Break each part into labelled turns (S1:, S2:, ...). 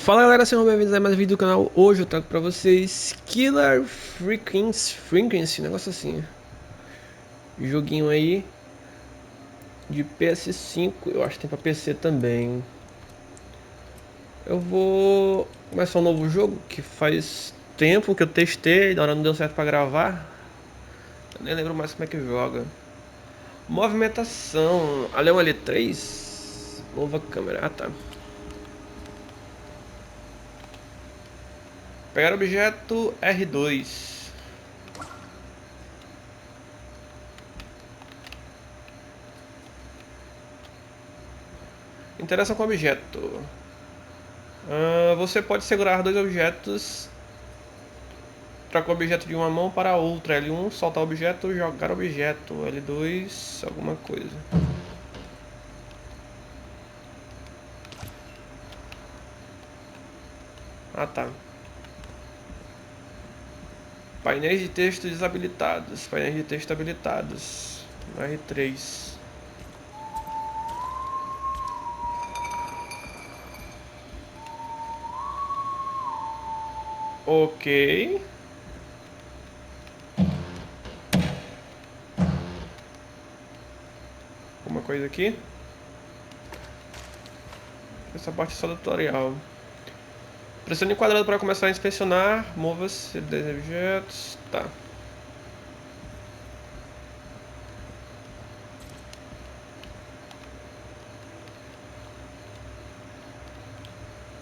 S1: Fala galera, sejam bem-vindos a mais um vídeo do canal. Hoje eu trago pra vocês Killer Frequency, negócio assim. Joguinho aí de PS5, eu acho que tem pra PC também. Eu vou começar um novo jogo que faz tempo que eu testei, da hora não deu certo pra gravar. Eu nem lembro mais como é que joga. Movimentação, ali é um L3. Nova câmera, ah tá. Pegar objeto R2. Interação com objeto. Você pode segurar dois objetos. Trocar o objeto de uma mão para a outra. L1, soltar o objeto, jogar objeto. L2, alguma coisa. Ah tá. Painéis de texto desabilitados. Painéis de texto habilitados. R3. Ok. Alguma coisa aqui? Essa parte é só do tutorial. Pressione o quadrado para começar a inspecionar. Mova-se 10 objetos. Tá.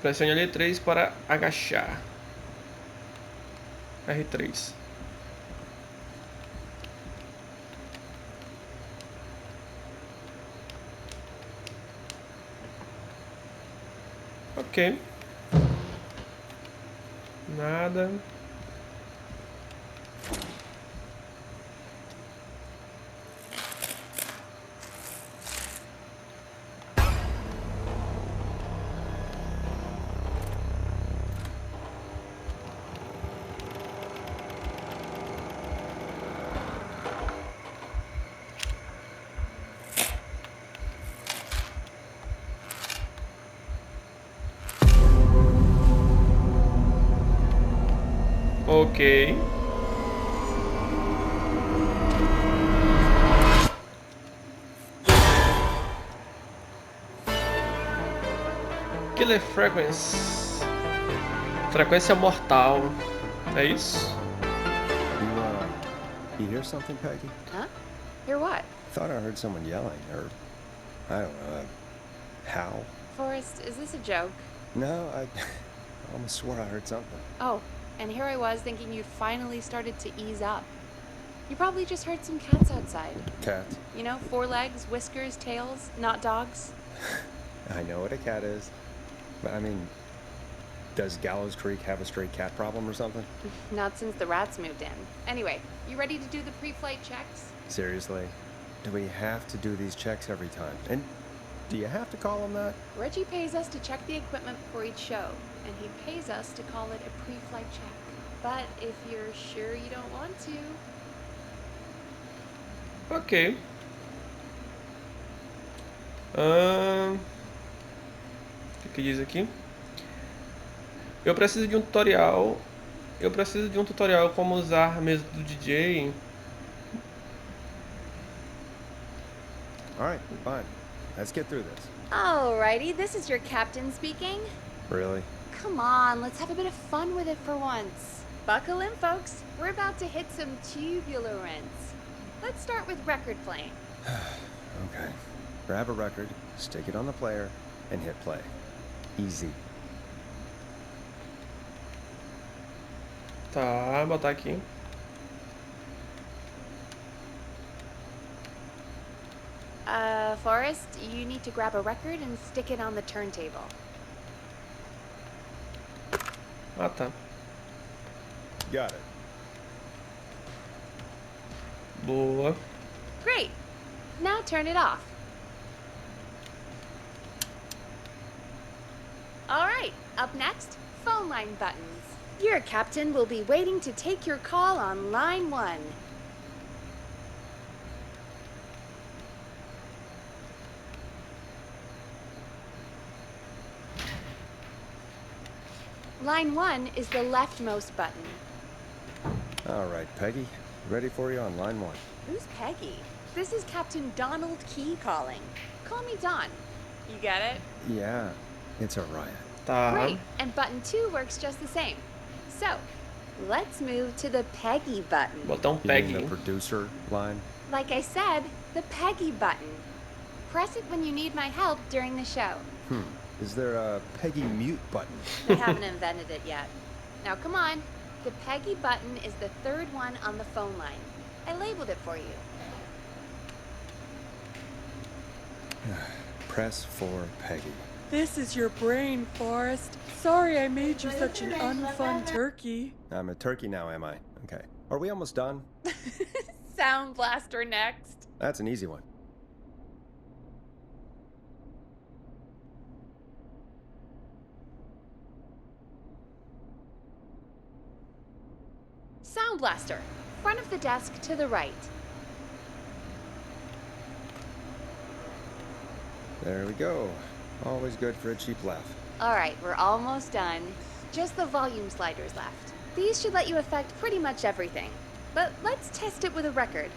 S1: Pressione L3 para agachar. R3. Ok. Nada. Ok. Killer Frequency. Frequência mortal. É isso?
S2: You hear something, Peggy?
S3: Huh? Hear what?
S2: Thought I heard someone yelling, or I don't know, a howl.
S3: Forrest, is this a joke?
S2: No, I almost swore I heard something.
S3: Oh, and here I was thinking you'd finally started to ease up. You probably just heard some cats outside.
S2: Cats?
S3: You know, 4 legs, whiskers, tails, not dogs.
S2: I know what a cat is. But I mean, does Gallows Creek have a stray cat problem or something?
S3: Not since the rats moved in. Anyway, you ready to do the pre-flight checks?
S2: Seriously? Do we have to do these checks every time? And do you have to call them that?
S3: Reggie pays us to check the equipment before each show, and he pays us to call it a pre-flight check. But if you're sure you don't want to...
S1: Ok. O que diz aqui? Eu preciso de um tutorial. Eu preciso de um tutorial como usar a mesa do DJ.
S2: Alright, fine. Let's get through this.
S3: Alrighty, this is your captain speaking.
S2: Really?
S3: Come on, let's have a bit of fun with it for once. Buckle in, folks. We're about to hit some tubular rents. Let's start with record playing.
S2: Okay. Grab a record, stick it on the player, and hit play. Easy.
S1: Tá, botar aqui.
S3: Forrest, you need to grab a record and stick it on the turntable.
S1: Ah, tá.
S2: Got it.
S1: Boa.
S3: Great. Now turn it off. All right, up next, phone line buttons. Your captain will be waiting to take your call on line 1. Line 1 is the leftmost button.
S2: All right, Peggy. Ready for you on line 1.
S3: Who's Peggy? This is Captain Donald Key calling. Call me Don. You get it?
S2: Yeah, it's a riot.
S1: Tá.
S3: Great, and button 2 works just the same. So, let's move to the Peggy button.
S1: Botar
S2: You
S1: Peggy.
S2: mean the producer line?
S3: Like I said, the Peggy button. Press it when you need my help during the show.
S2: Is there a Peggy mute button?
S3: They haven't invented it yet. Now come on. The Peggy button is the third one on the phone line. I labeled it for you.
S2: Press for Peggy.
S4: This is your brain, Forrest. Sorry I made you such an unfun turkey.
S2: I'm a turkey now, am I? Okay. Are we almost done?
S3: Sound Blaster next.
S2: That's an easy one.
S3: Sound Blaster. Front of the desk to the right.
S2: There we go. Always good for a cheap laugh.
S3: Alright, we're almost done. Just the volume sliders left. These should let you affect pretty much everything. But let's test it with a record.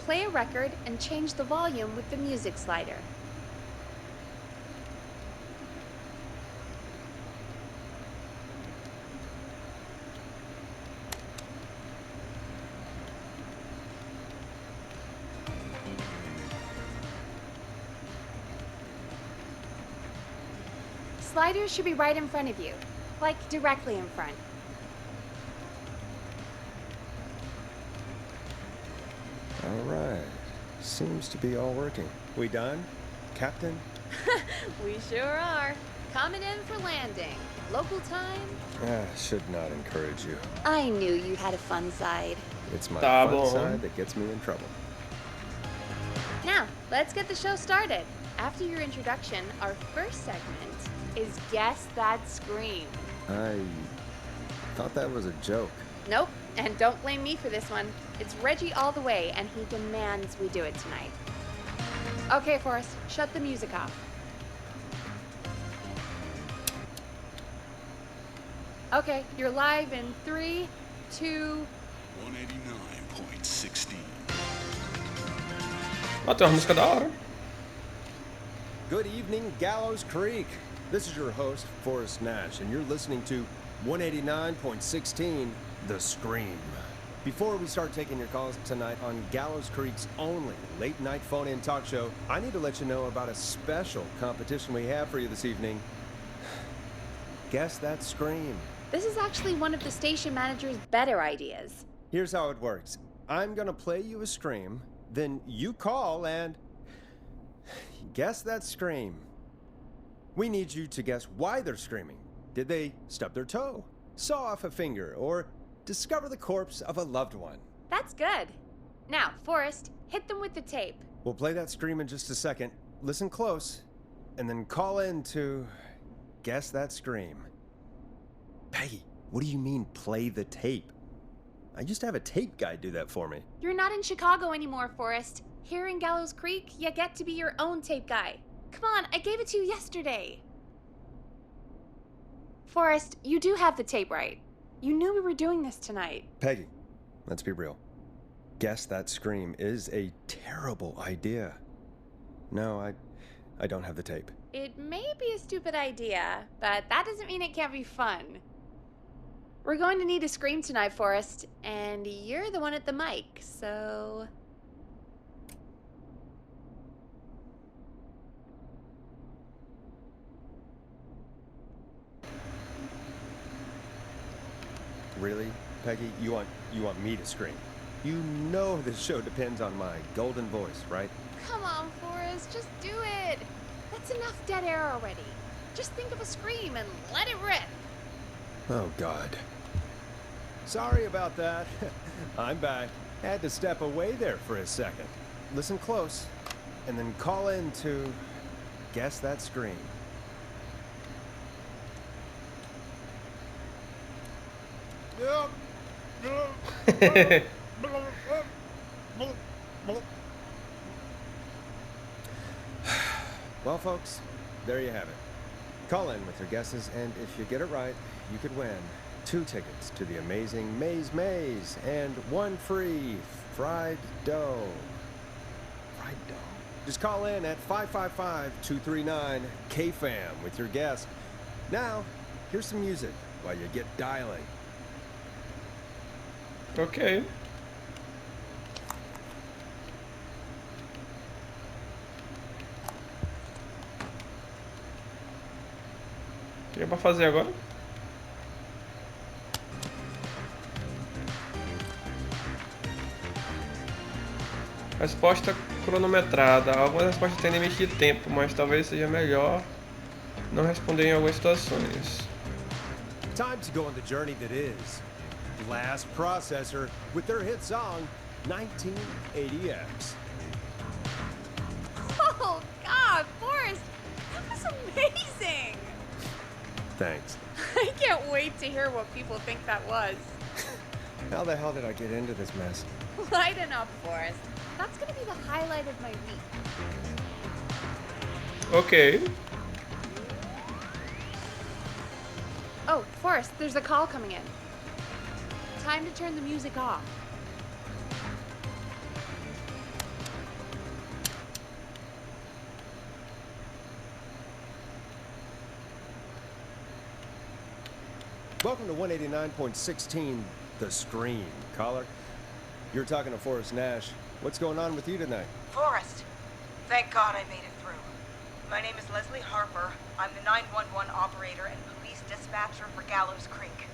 S3: Play a record and change the volume with the music slider. Sliders should be right in front of you, like directly in front.
S2: All right. Seems to be all working. We done, Captain?
S3: We sure are. Coming in for landing. Local time?
S2: Should not encourage you.
S3: I knew you had a fun side.
S2: It's my
S1: Tá
S2: fun
S1: bom.
S2: side that gets me in trouble.
S3: Now, let's get the show started. After your introduction, our first segment is Guess That Scream.
S2: I thought that was a joke.
S3: Nope, and don't blame me for this one. It's Reggie all the way, and he demands we do it tonight. Okay, Forrest, shut the music off. Okay, you're live in 3, 2...
S5: 189.16.
S1: Ó, tem uma música da hora.
S2: Good evening, Gallows Creek. This is your host, Forrest Nash, and you're listening to 189.16, The Scream. Before we start taking your calls tonight on Gallows Creek's only late-night phone-in talk show, I need to let you know about a special competition we have for you this evening. Guess That Scream.
S3: This is actually one of the station manager's better ideas.
S2: Here's how it works. I'm gonna play you a scream, then you call and guess that scream. We need you to guess why they're screaming. Did they stub their toe, saw off a finger, or discover the corpse of a loved one?
S3: That's good. Now, Forrest, hit them with the tape.
S2: We'll play that scream in just a second. Listen close, and then call in to guess that scream. Peggy, what do you mean play the tape? I used to have a tape guy do that for me.
S3: You're not in Chicago anymore, Forrest. Here in Gallows Creek, you get to be your own tape guy. Come on, I gave it to you yesterday. Forrest, you do have the tape right. You knew we were doing this tonight.
S2: Peggy, let's be real. Guess that scream is a terrible idea. No, I don't have the tape.
S3: It may be a stupid idea, but that doesn't mean it can't be fun. We're going to need a scream tonight, Forrest, and you're the one at the mic, so...
S2: Really, Peggy? You want me to scream? You know this show depends on my golden voice, right?
S3: Come on, Forrest, just do it. That's enough dead air already. Just think of a scream and let it rip.
S2: Oh, God. Sorry about that. I'm back. Had to step away there for a second. Listen close, and then call in to guess that scream. Well, folks, there you have it. Call in with your guesses, and if you get it right, you could win 2 tickets to the amazing Maze and 1 free fried dough. Fried dough. Just call in at 555-239-KFAM with your guess. Now, here's some music while you get dialing.
S1: Ok. O que é pra fazer agora? Resposta cronometrada. Algumas respostas têm limite de tempo, mas talvez seja melhor não responder em algumas situações.
S2: Time to go on the journey that is Blast Processor with their hit song 1980X.
S3: Oh, God, Forrest, that was amazing!
S2: Thanks.
S3: I can't wait to hear what people think that was.
S2: How the hell did I get into this mess?
S3: Lighten up, Forrest. That's gonna be the highlight of my week.
S1: Ok.
S3: Oh, Forrest, there's a call coming in. Time to turn the music off.
S2: Welcome to 189.16, The Scream. Caller, you're talking to Forrest Nash. What's going on with you tonight?
S5: Forrest, thank God I made it through. My name is Leslie Harper. I'm the 911 operator and police dispatcher for Gallows Creek.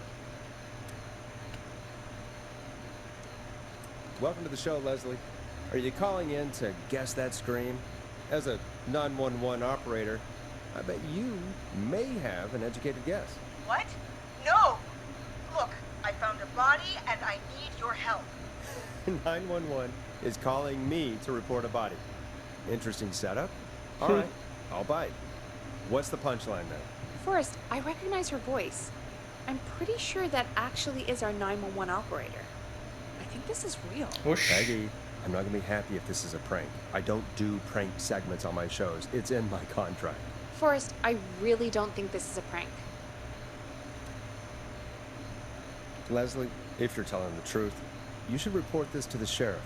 S2: Welcome to the show, Leslie. Are you calling in to guess that scream? As a 911 operator, I bet you may have an educated guess.
S5: What? No! Look, I found a body and I need your help.
S2: 911 is calling me to report a body. Interesting setup. All right, I'll bite. What's the punchline then?
S3: Forrest, I recognize her voice. I'm pretty sure that actually is our 911 operator. I think this is real.
S1: Oxi.
S2: Peggy, I'm not gonna be happy if this is a prank. I don't do prank segments on my shows. It's in my contract.
S3: Forrest, I really don't think this is a prank.
S2: Leslie, if you're telling the truth, you should report this to the sheriff.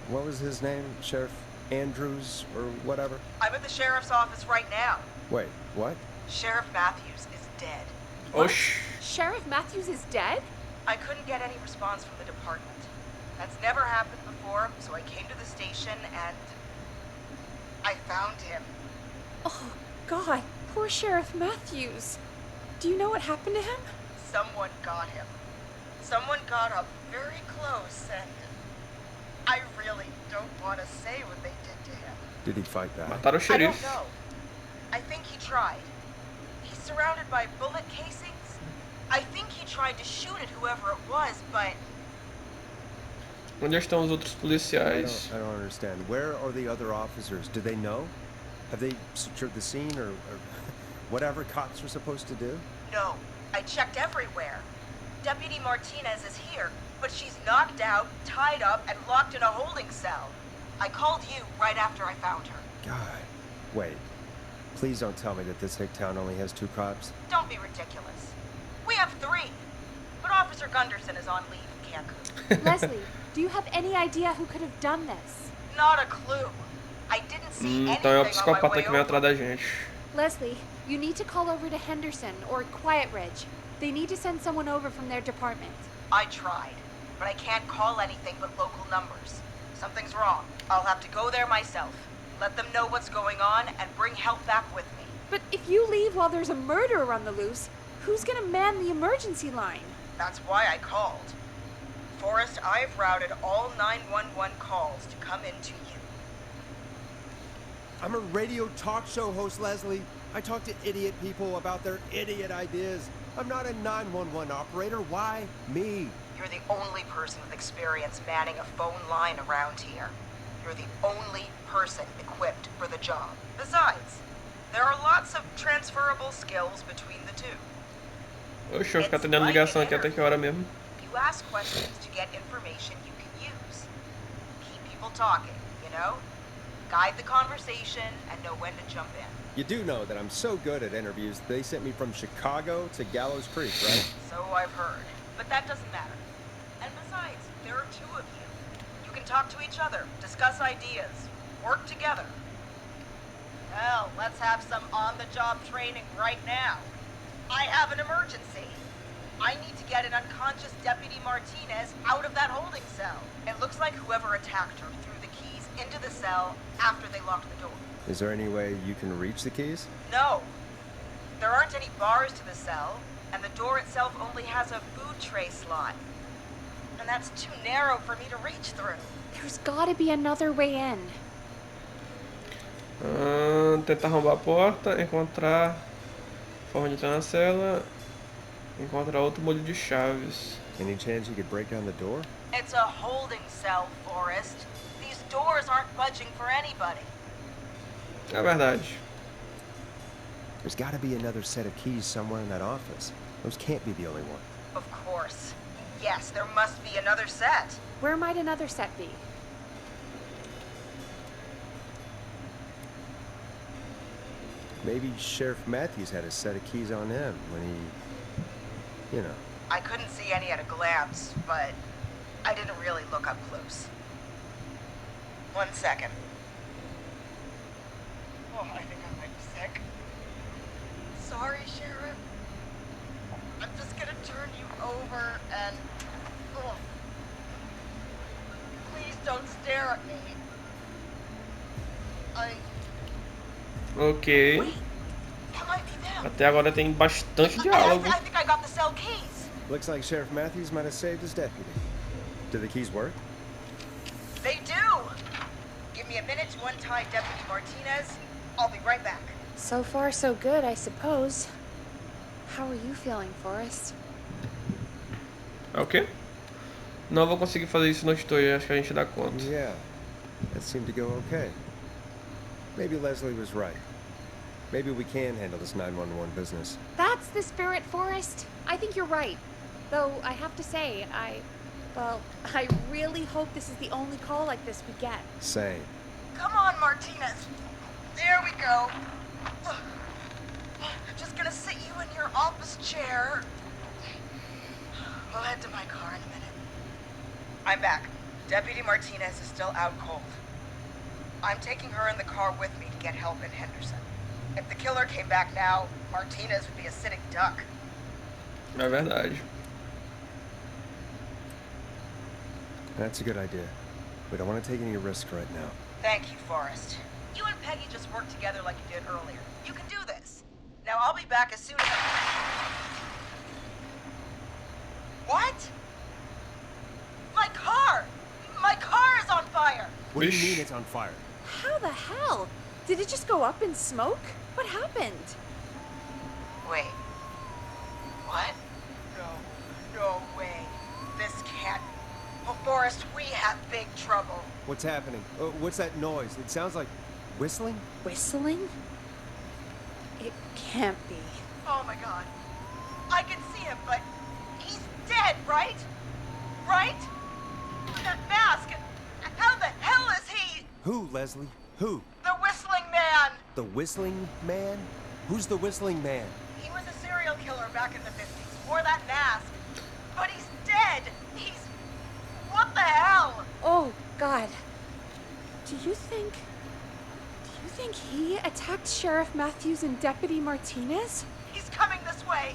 S2: What was his name? Sheriff Andrews or whatever?
S5: I'm at the sheriff's office right now.
S2: Wait, what?
S5: Sheriff Matthews is dead.
S1: Oxi.
S3: Sheriff Matthews is dead?
S5: I couldn't get any response from the department. That's never happened before, so I came to the station and I found him.
S3: Oh, God, poor Sheriff Matthews. Do you know what happened to him?
S5: Someone got him. Someone got up very close and I really don't want to say what they did to him.
S2: Did he fight back?
S1: Mataram o
S5: I
S1: xerife.
S5: don't know. I think he tried. He's surrounded by bullet casings. I think he tried to shoot at whoever it was, but
S1: Onde estão os outros policiais?
S2: I don't understand. Where are the other officers? Do they know? Have they secured the scene or whatever cops are supposed to do?
S5: no. I checked everywhere. Deputy Martinez is here, but she's knocked out, tied up, and locked in a holding cell. I called you right after I found her.
S2: God. Wait. Please don't tell me that this hick town only has 2 cops.
S5: Don't be ridiculous. We have 3, but Officer Gunderson is on leave in Cancun.
S3: Leslie, do you have any idea who could have done this?
S5: Not a clue. I didn't see
S1: Então é o
S5: anything on my
S1: psicopata
S5: way
S1: que vem
S5: over.
S1: atrás da gente.
S3: Leslie, you need to call over to Henderson or Quiet Ridge. They need to send someone over from their department.
S5: I tried, but I can't call anything but local numbers. Something's wrong. I'll have to go there myself. Let them know what's going on and bring help back with me.
S3: But if you leave while there's a murderer on the loose, who's gonna man the emergency line?
S5: That's why I called. Forrest, I've routed all 911 calls to come into you.
S2: I'm a radio talk show host, Leslie. I talk to idiot people about their idiot ideas. I'm not a 911 operator. Why me?
S5: You're the only person with experience manning a phone line around here. You're the only person equipped for the job. Besides, there are lots of transferable skills between the two.
S1: Oxe, vou ficar atendendo ligação aqui até que hora mesmo?
S5: You ask questions to get information you can use. Keep people talking, you know? guide the conversation, and know when to jump in.
S2: You do know that I'm so good at interviews, they sent me from Chicago to Gallows Creek, right?
S5: So I've heard. But that doesn't matter. And besides, there are two of you. You can talk to each other, discuss ideas, work together. Hell, let's have some on-the-job training right now. I have an emergency. I need to get an unconscious Deputy Martinez out of that holding cell. It looks like whoever attacked her threw the keys into the cell after they locked the door.
S2: Is there any way you can reach the keys?
S5: No. There aren't any bars to the cell, and the door itself only has a food tray slot. And that's too narrow for me to reach through.
S3: There's gotta be another way in.
S1: Tentar arrombar a porta, encontrar forma de entrar na cela, encontrar outro molho de chaves.
S2: Any chance you could break down the door?
S5: It's a holding cell, Forrest. These doors aren't budging for anybody.
S1: É verdade.
S2: There's gotta be another set of keys somewhere in that office. Those can't be the only one.
S5: Of course. Yes, there must be another set.
S3: Where might another set be?
S2: Maybe Sheriff Matthews had a set of keys on him when he, you know.
S5: I couldn't see any at a glance, but I didn't really look up close. 1 second. Oh, I think I might be sick. Sorry, Sheriff. I'm just gonna turn you over and... Oh. Please don't stare at me.
S1: Ok.
S5: Wait, that might be them.
S1: Até agora tem bastante diálogo.
S5: I think I got the cell keys.
S2: Looks like Sheriff Matthews might have saved his deputy. Do the keys work?
S5: They do. Give me a minute to untie Deputy Martinez. I'll be right back.
S3: So far, so good, I suppose. How are you feeling, Forrest?
S1: Ok. Não vou conseguir fazer isso no estúdio, acho que a gente dá conta.
S2: Yeah, that seemed to go okay. Maybe Leslie was right. Maybe we can handle this 911 business.
S3: That's the spirit, Forrest. I think you're right. Though, I have to say, I really hope this is the only call like this we get.
S2: Same.
S5: Come on, Martinez. There we go. Just gonna sit you in your office chair. We'll head to my car in a minute. I'm back. Deputy Martinez is still out cold. I'm taking her in the car with me to get help in Henderson. If the killer came back now, Martinez would be a sitting duck.
S1: É verdade.
S2: That's a good idea. We don't want to take any risks right now.
S5: Thank you, Forrest. You and Peggy just worked together like you did earlier. You can do this. Now I'll be back as soon as I... What? My car! My car is on fire!
S2: What do you mean it's on fire?
S3: How the hell? Did it just go up in smoke? What happened?
S5: Wait. What? No way. This can't... Oh, Forrest, we have big trouble.
S2: What's happening? What's that noise? It sounds like whistling?
S3: Whistling? It can't be.
S5: Oh my god. I can see him, but he's dead, right? Right? That mask. How the hell is he?
S2: Who, Leslie? Who?
S5: The Whistling Man.
S2: The Whistling Man? Who's the Whistling Man?
S5: He was a serial killer back in the 50s. Wore that mask. But he's dead. He's... What the hell?
S3: Oh, God. Do you think he attacked Sheriff Matthews and Deputy Martinez?
S5: He's coming this way.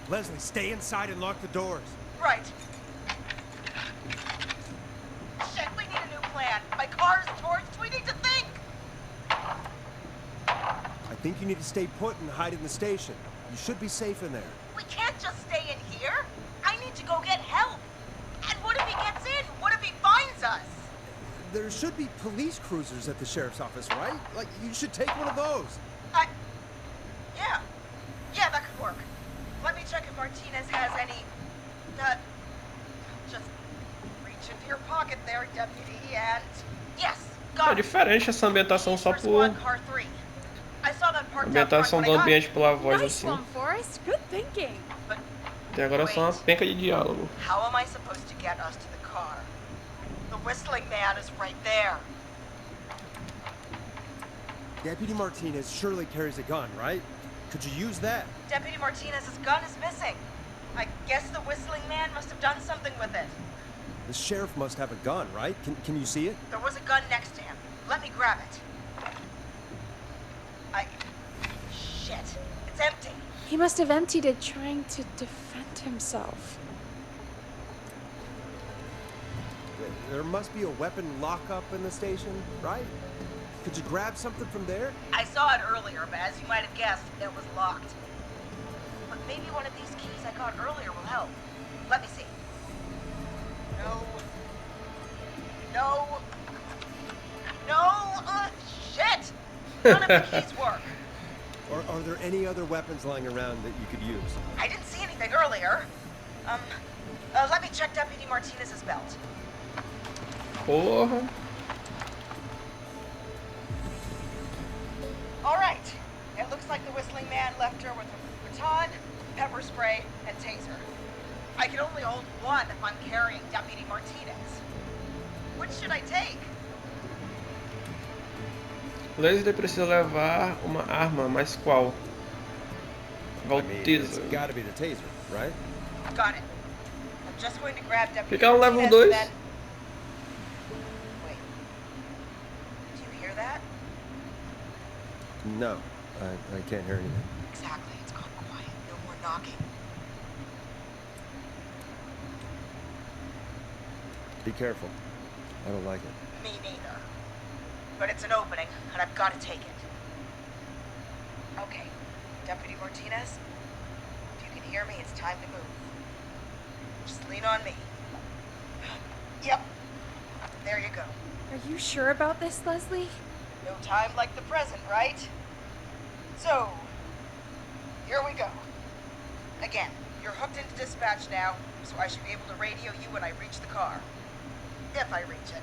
S2: Leslie, stay inside and lock the doors.
S5: Right. Shit, we need a new plan. My car's torched. We need to think.
S2: I think you need to stay put and hide in the station. You should be safe in there.
S5: We can't just stay in here. I need to go get help. And what if he gets in? What if he finds us?
S2: There should be police cruisers at the sheriff's office, right? Like, you should take one of those.
S5: Yeah, that could work. Let me check if Martinez has any... just reach into your pocket there, deputy, and... Yes, got
S1: É
S5: it.
S1: diferente essa ambientação só por...
S5: Car 3. I saw that parked out
S1: Ambientação
S5: front
S1: do
S5: when I got
S1: ambiente pela voz
S3: Nice
S1: assim.
S3: one, Forrest. Good thinking.
S1: Até agora é só uma penca de diálogo.
S5: How am I supposed to get us to the car? The whistling man is right there.
S2: Deputy Martinez surely carries a gun, right? Could you use that?
S5: Deputy Martinez's gun is missing. I guess the whistling man must have done something with it.
S2: The sheriff must have a gun, right? Can you see it?
S5: There was a gun next to him. Let me grab it. Shit. It's empty.
S3: He must have emptied it trying to defend himself.
S2: There must be a weapon lockup in the station, right? Could you grab something from there?
S5: I saw it earlier, but as you might have guessed, it was locked. But maybe one of these keys I got earlier will help. Let me see. No. No. No. Shit! None of the keys work.
S2: Are there any other weapons lying around that you could use?
S5: I didn't see anything earlier. Let me check Deputy Martinez's belt.
S1: Porra.
S5: All right. It looks like the whistling man left her with a baton, pepper spray, and taser. I can only hold one if I'm carrying Deputy Martinez. Which should I take?
S1: Leslie precisa levar uma arma, mas qual?
S2: It's
S1: Taser.
S2: gotta be the taser, right?
S5: Got it. I'm just going to grab Deputy
S1: Por que ela leva
S5: Martinez
S1: dois?
S5: and then... Wait. Do you hear that?
S2: No, I can't hear anything.
S5: Exactly. It's gone quiet. No more knocking.
S2: Be careful. I don't like it.
S5: Me neither. But it's an opening, and I've got to take it. Okay, Deputy Martinez, if you can hear me, it's time to move. Just lean on me. Yep. There you go.
S3: Are you sure about this, Leslie?
S5: No time like the present, right? So, here we go. Again, you're hooked into dispatch now, so I should be able to radio you when I reach the car. If I reach it.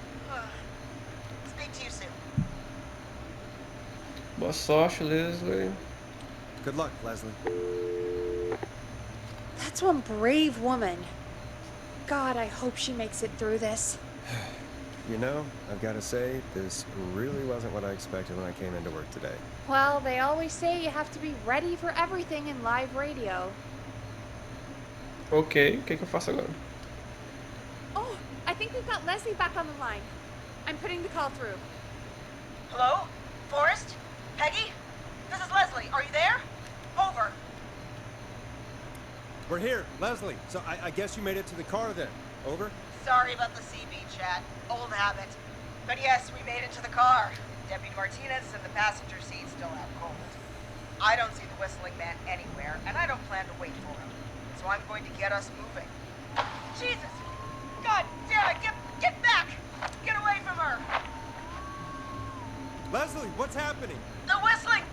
S5: Speak to you soon.
S1: Boa sorte, Leslie.
S2: Good luck, Leslie.
S3: That's one brave woman. God, I hope she makes it through this.
S2: You know, I've got to say, this really wasn't what I expected when I came into work today.
S3: Well, they always say you have to be ready for everything in live radio.
S1: Ok, o que eu faço agora?
S3: Oh, I think we've got Leslie back on the line. I'm putting the call through.
S5: Hello? Forrest? Peggy? This is Leslie. Are you there? Over.
S2: We're here, Leslie. So I guess you made it to the car then. Over?
S5: Sorry about the CB chat. Old habit. But yes, we made it to the car. Deputy Martinez is in the passenger seat, still out cold. I don't see the whistling man anywhere, and I don't plan to wait for him. So I'm going to get us moving. Jesus! God damn it! Get back! Get away from her!
S2: Leslie, what's happening?
S5: The whistling!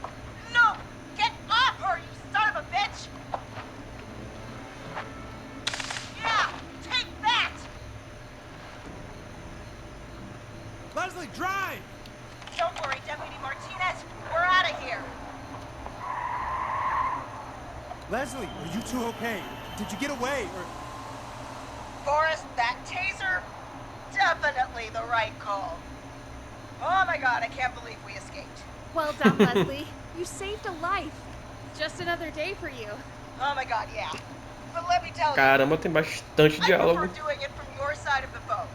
S5: No! Get off her, you son of a bitch! Yeah! Take that!
S2: Leslie, drive!
S5: Don't worry, Deputy Martinez. We're out of here.
S2: Leslie, are you two okay? Did you get away, or...
S5: Forrest, that taser? Definitely the right call. Oh my god, I can't believe we escaped.
S3: Well done, Leslie. You saved a life. Just another day for you.
S5: Oh my god, yeah. But let me tell
S1: Caramba, tem bastante
S5: you, I
S1: diálogo.
S5: prefer doing it from your side of the phone.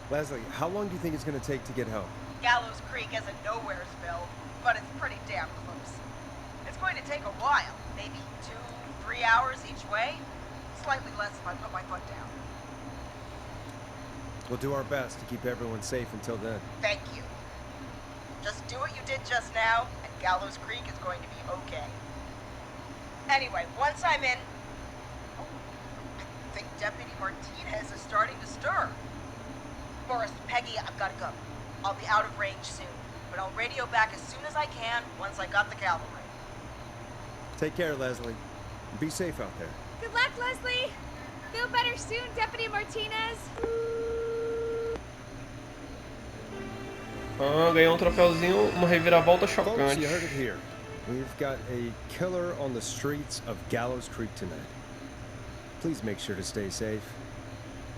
S2: Leslie, how long do you think it's going to take to get home?
S5: Gallows Creek isn't nowheresville, but it's pretty damn close. It's going to take a while, maybe 2-3 hours each way. Slightly less if I put my foot down.
S2: We'll do our best to keep everyone safe until then.
S5: Thank you. Just do what you did just now, and Gallows Creek is going to be okay. Anyway, once I'm in... Oh, I think Deputy Martinez is starting to stir. Forrest, Peggy, I've got to go. I'll be out of range soon, but I'll radio back as soon as I can once I got the cavalry.
S2: Take care, Leslie. Be safe out there.
S3: Good luck, Leslie. Feel better soon, Deputy Martinez.
S1: Ah, ganhou troféuzinho, uma reviravolta
S2: Folks,
S1: chocante.
S2: you heard it here. We've got a killer on the streets of Gallows Creek tonight. Please make sure to stay safe.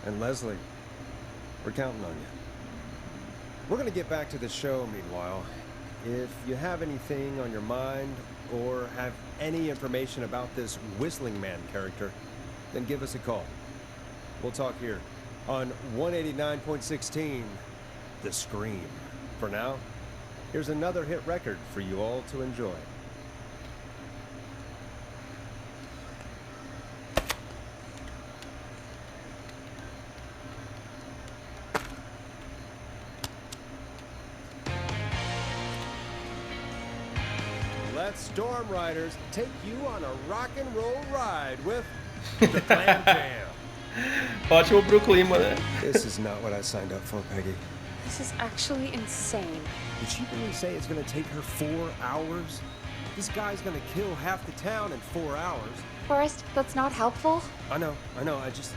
S2: And Leslie, We're counting on you. We're gonna get back to the show meanwhile. If you have anything on your mind or have any information about this Whistling Man character, then give us a call. We'll talk here on 189.16, The Scream. For now, here's another hit record for you all to enjoy. Let Storm Riders take you on a rock and roll ride with the Clam Jam.
S1: Ótimo pro clima, né?
S2: This is not what I signed up for, Peggy.
S3: This is actually insane.
S2: Did she really say it's gonna take her 4 hours? This guy's gonna kill half the town in 4 hours.
S3: Forrest, that's not helpful.
S2: I know, I just...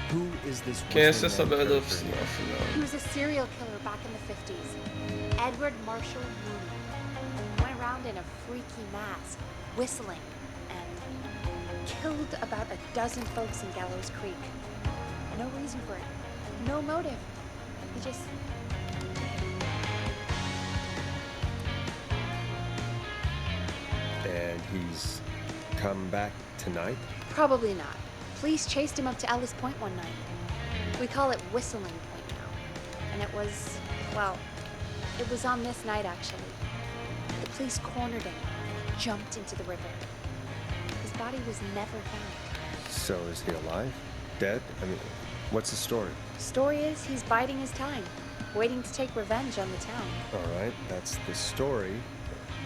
S2: Who is this
S1: Quem é essa
S2: Whistling Man
S1: saber do
S2: character?
S1: oficina, afinal?
S3: He was a serial killer back in the 50s. Edward Marshall Mooney. And went around in a freaky mask, whistling, and killed about a dozen folks in Gallows Creek. No reason for it. No motive. He just...
S2: And he's come back tonight?
S3: Probably not. Police chased him up to Ellis Point one night. We call it Whistling Point now. And it was, well, it was on this night actually. The police cornered him, jumped into the river. His body was never found.
S2: So is he alive? Dead? I mean, what's the story?
S3: Story is he's biding his time, waiting to take revenge on the town.
S2: All right, that's the story.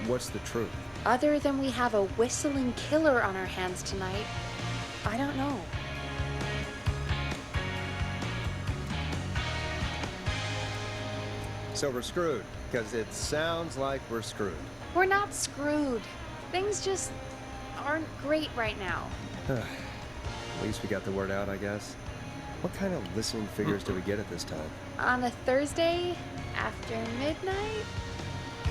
S2: What's the truth?
S3: Other than we have a whistling killer on our hands tonight, I don't know.
S2: So we're screwed, because it sounds like we're screwed.
S3: We're not screwed. Things just aren't great right now.
S2: At least we got the word out, I guess. What kind of listening figures do we get at this time?
S3: On a Thursday after midnight,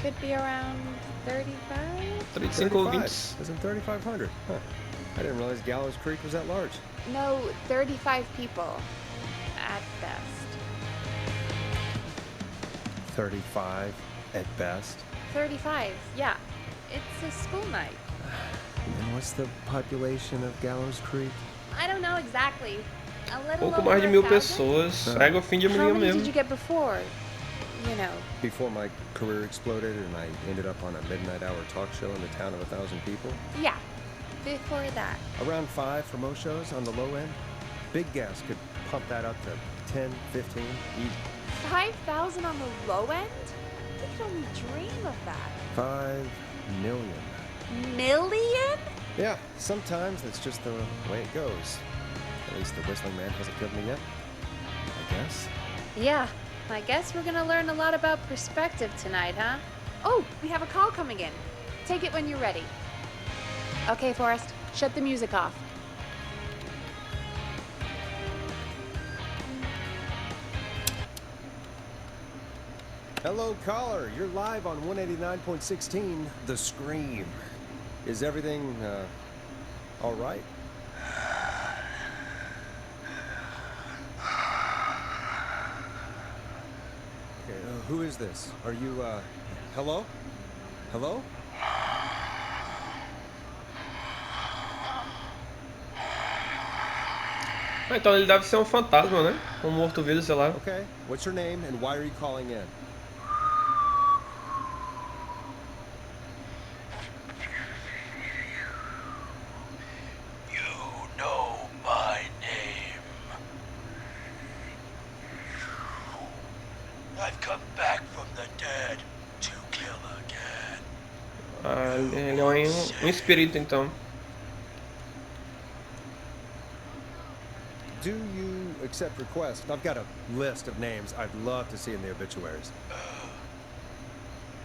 S3: could be around 35?
S1: 35 ouvintes.
S2: Isn't 3,500? Huh. I didn't realize Gallows Creek was that large.
S3: No, 35 people at best.
S2: 35 at best.
S3: 35, yeah. It's a school night.
S2: And what's the population of Gallows Creek?
S3: I don't know exactly. A little
S1: Pouco
S3: over
S1: mais de 1000
S3: 1,000?
S1: pessoas. Pega o fim de
S3: How
S1: manhã
S3: many did
S1: mesmo.
S3: you get before? You know.
S2: Before my career exploded and I ended up on a midnight hour talk show in the town of 1,000 people?
S3: Yeah, before that.
S2: Around 5 for most shows on the low end. Big gas could pump that up to 10, 15, easy.
S3: 5,000 on the low end? We could only dream of that.
S2: 5 million.
S3: Million?
S2: Yeah, sometimes that's just the way it goes. At least the Whistling Man hasn't killed me yet, I guess.
S3: Yeah, I guess we're gonna learn a lot about perspective tonight, huh? Oh, we have a call coming in. Take it when you're ready. Okay, Forrest, shut the music off.
S2: Hello, caller. You're live on 189.16, The Scream. Is everything, all right? Okay, who is this? Are you, hello? Hello?
S1: Ah, então ele deve ser um fantasma, né? Um morto-vivo, sei lá.
S2: Okay, what's your name and why are you calling in?
S6: You know my name. I've come back from the dead to kill again.
S1: Ah, ele é um espírito, então.
S2: Do you accept requests? I've got a list of names I'd love to see in the obituaries.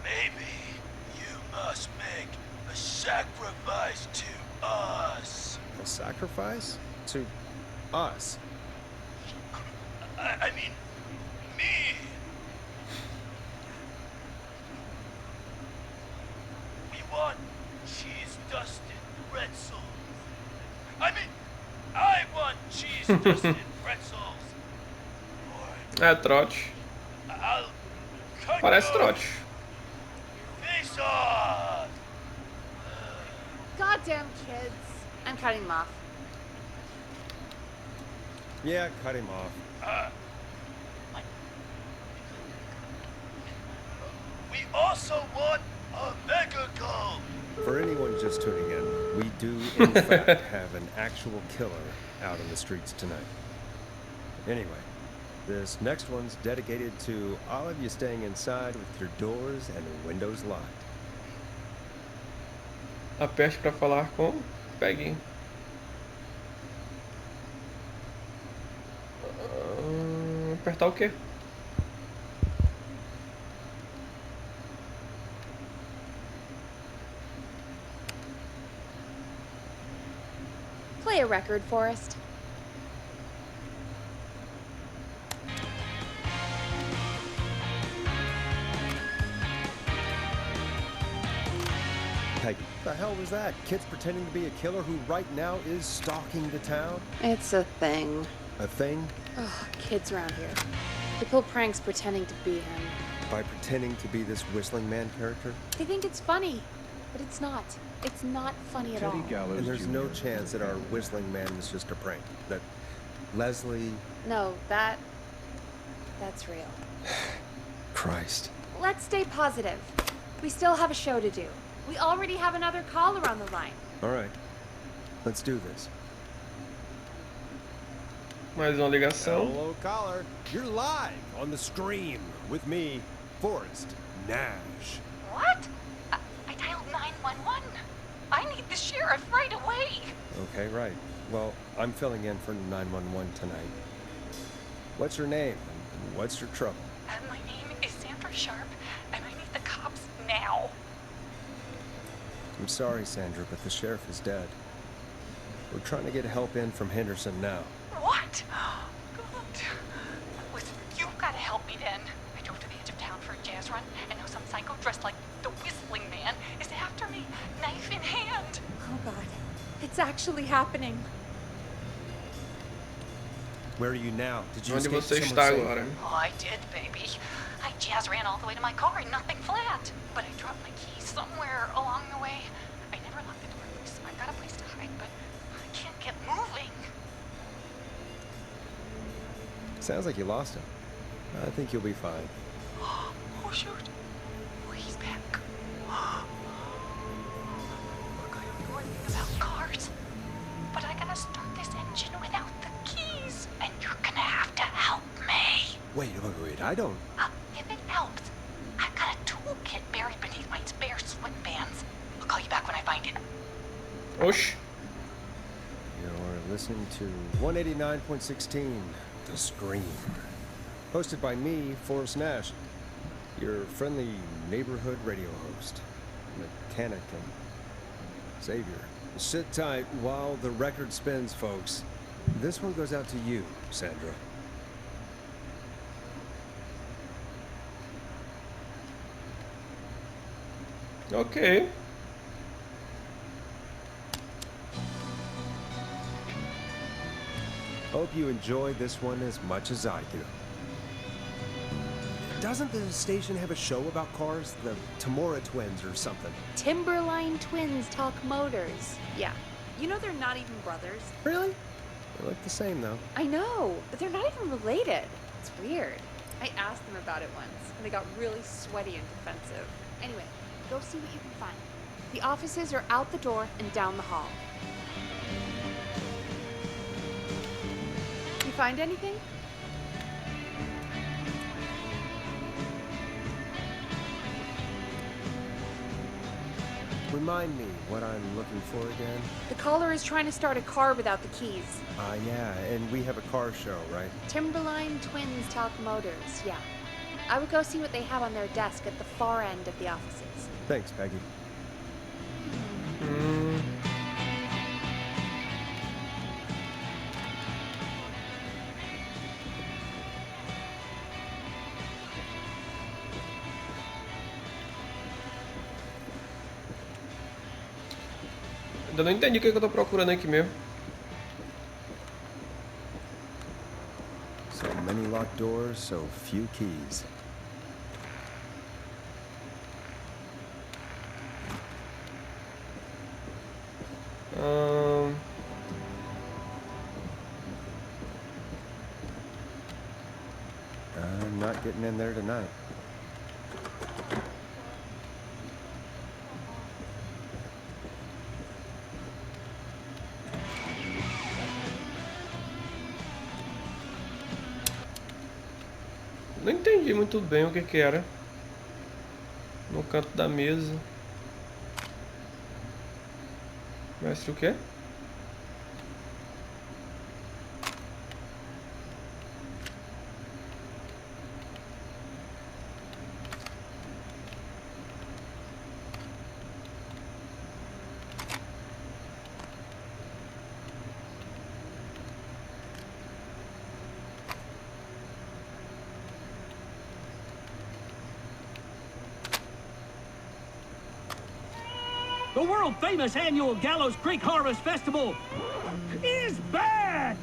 S6: Maybe you must make a sacrifice to us.
S2: A sacrifice? To us?
S6: I mean, me. We want cheese-dusted pretzels. I mean, I want cheese-dusted pretzels.
S1: É, trote.
S6: I'll cut
S1: Parece
S6: your
S1: trote.
S6: face off.
S3: Goddamn kids. I'm cutting them off.
S2: Yeah, cut him off.
S6: We also want a mega goal.
S2: For anyone just tuning in, we do in fact have an actual killer out in the streets tonight. Anyway, this next one's dedicated to all of you staying inside with your doors and windows locked.
S1: Aperte pra falar com Peggy. Apertar o quê?
S3: Play a record, Forrest.
S2: Peggy, what the hell was that? Kids pretending to be a killer who right now is stalking the town?
S3: It's a thing.
S2: A thing?
S3: Ugh, kids around here. They pull pranks pretending to be him.
S2: By pretending to be this whistling man character?
S3: They think it's funny, but it's not. It's not funny at all.
S2: And there's no chance that our whistling man was just a prank. That Leslie...
S3: No, that's real.
S2: Christ.
S3: Let's stay positive. We still have a show to do. We already have another caller on the line.
S2: All right. Let's do this.
S1: Mais uma ligação.
S2: Hello, caller. You're live on the Scream with me, Forrest Nash.
S5: What? I dialed 911. I need the sheriff right away.
S2: Okay, right. Well, I'm filling in for 911 tonight. What's your name and what's your trouble?
S5: My name is Sandra Sharp, and I need the cops now.
S2: I'm sorry, Sandra, but the sheriff is dead. We're trying to get help in from Henderson now.
S5: What? Good. Listen, you've got to help me then. I drove to the edge of town for a jazz run, and now some psycho dressed like the Whistling Man is after me, knife in hand.
S3: Oh God, it's actually happening.
S2: Where are you now? Did you
S1: Onde
S2: escape
S1: você
S2: somewhere
S1: está
S2: safe?
S1: agora?
S5: Oh, I did, baby. I jazz ran all the way to my car and nothing flat. But I dropped my keys somewhere along the way. I never locked the door loose, so I got a place to hide, but I can't get moving.
S2: Sounds like you lost him. I think you'll be fine.
S5: Oh, shoot. Oh, he's back. Look, I don't know anything about cars. But I gotta start this engine without the keys. And you're gonna have to help me.
S2: Wait, I don't...
S5: If it helps, I've got a toolkit buried beneath my spare sweatbands. I'll call you back when I find it.
S1: Oxi.
S2: You're listening to 189.16, The Scream. Hosted by me, Forrest Nash, your friendly neighborhood radio host, mechanic and savior. Sit tight while the record spins, folks. This one goes out to you, Sandra.
S1: Ok.
S2: Hope you enjoy this one as much as I do. Doesn't the station have a show about cars? The Tamora twins or something?
S3: Timberline twins talk motors. Yeah. You know they're not even brothers.
S2: Really? They look the same, though.
S3: I know, but they're not even related. It's weird. I asked them about it once, and they got really sweaty and defensive. Anyway, go see what you can find. The offices are out the door and down the hall. You find anything?
S2: Remind me what I'm looking for again.
S3: The caller is trying to start a car without the keys.
S2: Yeah, and we have a car show, right?
S3: Timberline twins talk motors, yeah. I would go see what they have on their desk at the far end of the offices.
S2: Thanks, Peggy.
S1: Ainda não entendi o que eu tô procurando aqui mesmo.
S2: So many many locked doors, so few keys. I'm not getting in there tonight.
S1: Não entendi muito bem o que que era. No canto da mesa. Mestre o quê?
S6: The world-famous annual Gallows Creek Harvest Festival is back!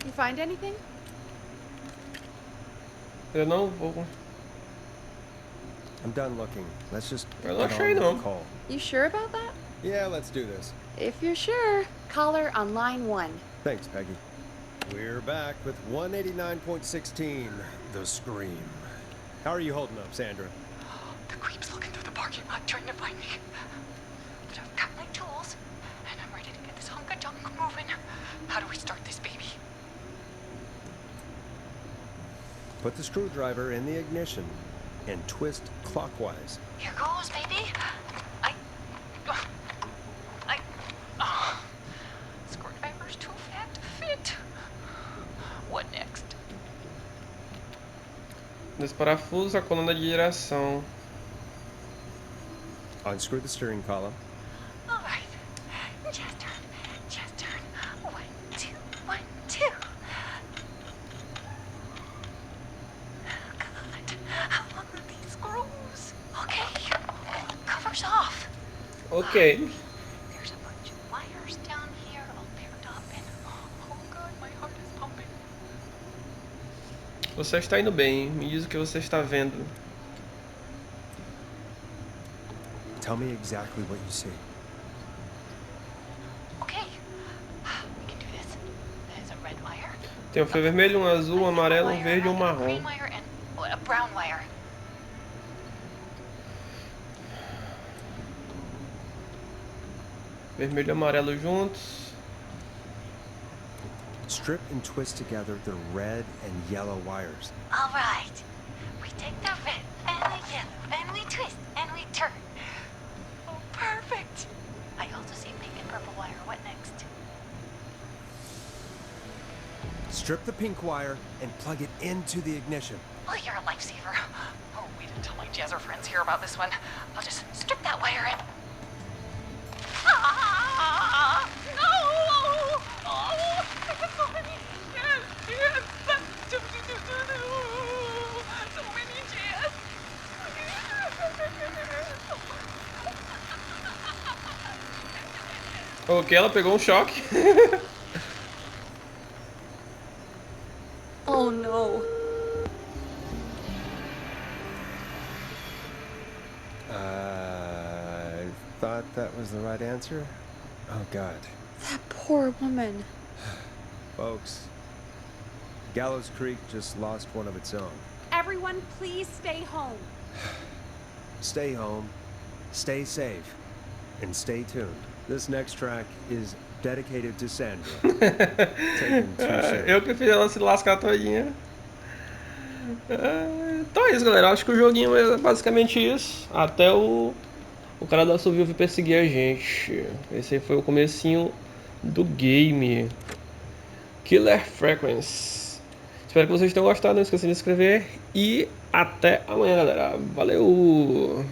S3: You find anything?
S1: Eu não vou.
S2: I'm done looking. Let's just
S1: Eu não
S2: get
S1: achei
S2: on with
S1: não.
S2: the call.
S3: You sure about that?
S2: Yeah, let's do this.
S3: If you're sure, caller on line 1.
S2: Thanks, Peggy. We're back with 189.16, The Scream. How are you holding up, Sandra?
S5: The creep's looking through the parking lot trying to find me. But I've got my tools, and I'm ready to get this hunk of junk moving. How do we start this baby?
S2: Put the screwdriver in the ignition and twist clockwise.
S5: Here goes, baby. Screwdriver's too fat to fit. What next?
S1: Dois parafusos, a coluna de direção.
S2: Unscrew the steering column.
S5: All right. Just turn. Just turn. 1, 2, 1, 2. God, how long are these screws? Okay. Cover's off.
S1: Ok.
S5: There's a bunch of wires down here all paired up and oh god, my heart is pumping.
S1: Você está indo bem. Me diz o que você está vendo.
S2: Tell me exactly what you see.
S5: Okay. We can do this. There's a red wire.
S1: Tem um fio vermelho, um azul, um amarelo, um
S5: Wire,
S1: verde e um
S5: a
S1: marrom.
S5: green wire and a brown wire.
S1: Vermelho e amarelo juntos.
S2: Strip and twist together the red and yellow wires.
S5: All right. We take the red and the yellow and we twist and we turn. Oh, perfect. I also see pink and purple wire. What next?
S2: Strip the pink wire and plug it into the ignition.
S5: Oh, you're a lifesaver. Oh, wait until my jazzer friends hear about this one. I'll just strip that wire in. Ah! No! Oh! There's so many jazz. So many jazz.
S1: Ok, ela pegou um choque.
S3: Oh no.
S2: I thought that was the right answer. Oh, God.
S3: That poor woman.
S2: Folks, Gallows Creek just lost one of its own.
S3: Everyone, please stay home.
S2: Stay home, stay safe, and stay tuned. This next track is dedicated to Sandra. Taken too soon.
S1: Eu que fiz ela se lascar todinha. Então é isso, galera. Acho que o joguinho é basicamente isso. Até o cara da Assovio vir perseguir a gente. Esse aí foi o comecinho do game. Killer Frequency. Espero que vocês tenham gostado. Não esqueçam de se inscrever. E até amanhã, galera. Valeu!